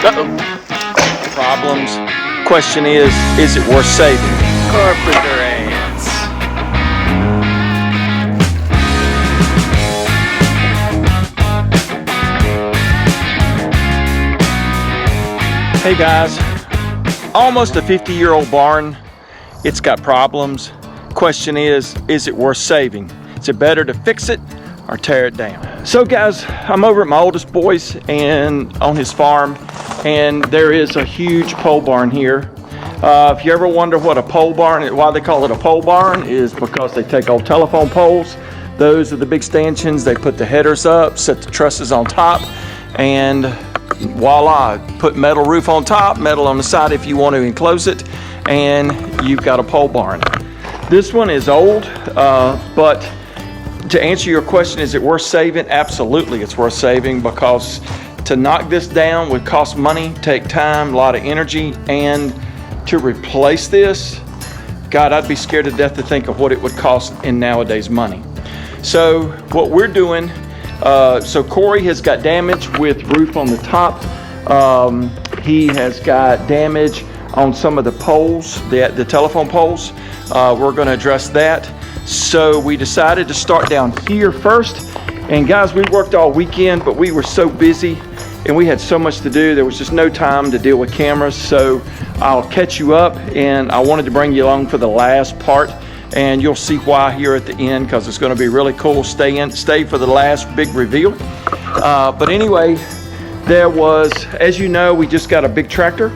Problems. Question is it worth saving? Carpenter ants. Hey guys, almost a 50-year-old barn. It's got problems. Question is it worth saving? Is it better to fix it or tear it down? So guys, I'm over at my oldest boy's and on his farm, and there is a huge pole barn here. If you ever wonder what a pole barn, why they call it a pole barn, is because they take old telephone poles. Those are the big stanchions. They put the headers up, set the trusses on top, and voila, put metal roof on top, metal on the side if you want to enclose it, and you've got a pole barn. This one is old, but to answer your question, is it worth saving? Absolutely, it's worth saving, because to knock this down would cost money, take time, a lot of energy, and to replace this, God, I'd be scared to death to think of what it would cost in nowadays money. So what we're doing, so Corey has got damage with roof on the top. He has got damage on some of the poles, the telephone poles. We're going to address that. So we decided to start down here first. And guys, we worked all weekend, but we were so busy and we had so much to do. There was just no time to deal with cameras. So I'll catch you up, and I wanted to bring you along for the last part. And you'll see why here at the end, because it's going to be really cool. Stay for the last big reveal. But anyway, there was, as you know, we just got a big tractor,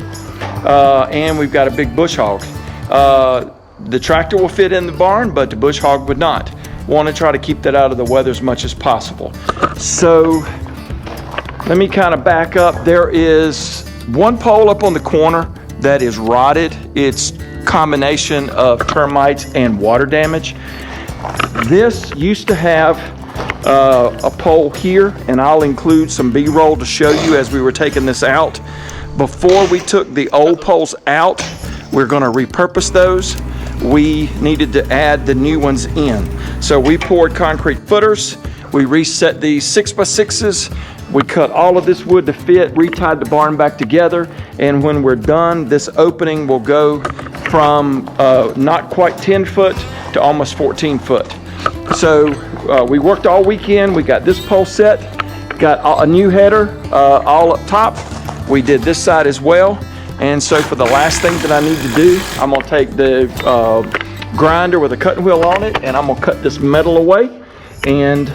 and we've got a big bush hog. The tractor will fit in the barn, but the bush hog would not. Want to try to keep that out of the weather as much as possible. So let me kind of back up. There is one pole up on the corner that is rotted. It's combination of termites and water damage. This used to have a pole here, and I'll include some B-roll to show you as we were taking this out. Before we took the old poles out, we're going to repurpose those. We needed to add the new ones in. So we poured concrete footers. We reset these 6x6s. We cut all of this wood to fit, retied the barn back together, and when we're done, this opening will go from not quite 10 foot to almost 14 foot. So we worked all weekend. We got this pole set, got a new header all up top. We did this side as well. And so for the last thing that I need to do, I'm gonna take the grinder with a cutting wheel on it, and I'm gonna cut this metal away. And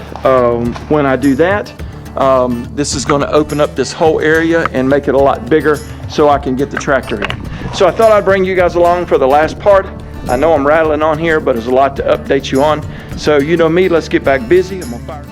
when I do that, this is going to open up this whole area and make it a lot bigger so I can get the tractor in. So I thought I'd bring you guys along for the last part. I know I'm rattling on here, but there's a lot to update you on. So you know me, let's get back busy. I'm gonna fire.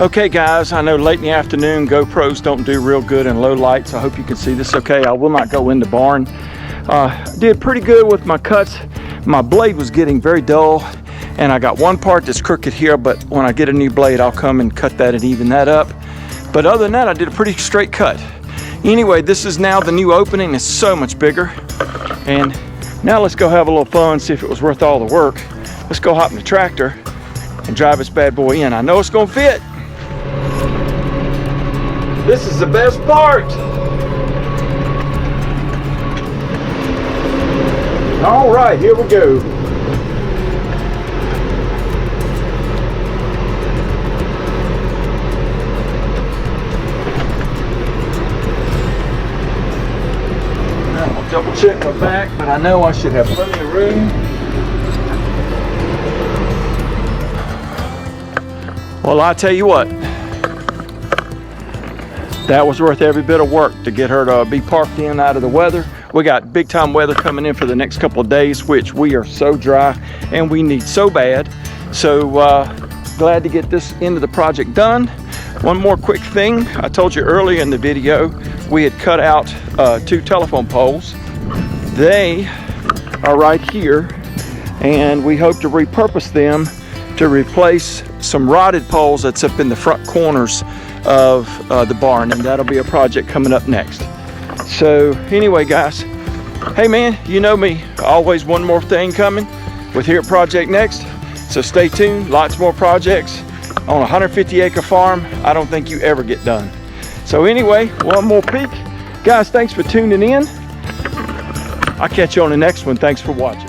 Okay guys, I know late in the afternoon GoPros don't do real good in low lights. I hope you can see this okay. I will not go in the barn. Did pretty good with my cuts. My blade was getting very dull, and I got one part that's crooked here, but when I get a new blade, I'll come and cut that and even that up. But other than that, I did a pretty straight cut. Anyway, this is now the new opening. It's so much bigger. And now let's go have a little fun, see if it was worth all the work. Let's go hop in the tractor and drive this bad boy in. I know it's gonna fit. This is the best part. All right, here we go. Now I'll double check my back, but I know I should have plenty of room. Well, I tell you what, that was worth every bit of work to get her to be parked in out of the weather. We got big time weather coming in for the next couple of days, which we are so dry and we need so bad. So glad to get this end of the project done. One more quick thing. I told you earlier in the video, we had cut out 2 telephone poles. They are right here, and we hope to repurpose them to replace some rotted poles that's up in the front corners of the barn, and that'll be a project coming up next. So anyway, guys, hey man, you know me, always one more thing coming with here at Project Next. So stay tuned, lots more projects on a 150-acre farm. I don't think you ever get done. So anyway, one more peek. Guys, thanks for tuning in. I'll catch you on the next one. Thanks for watching.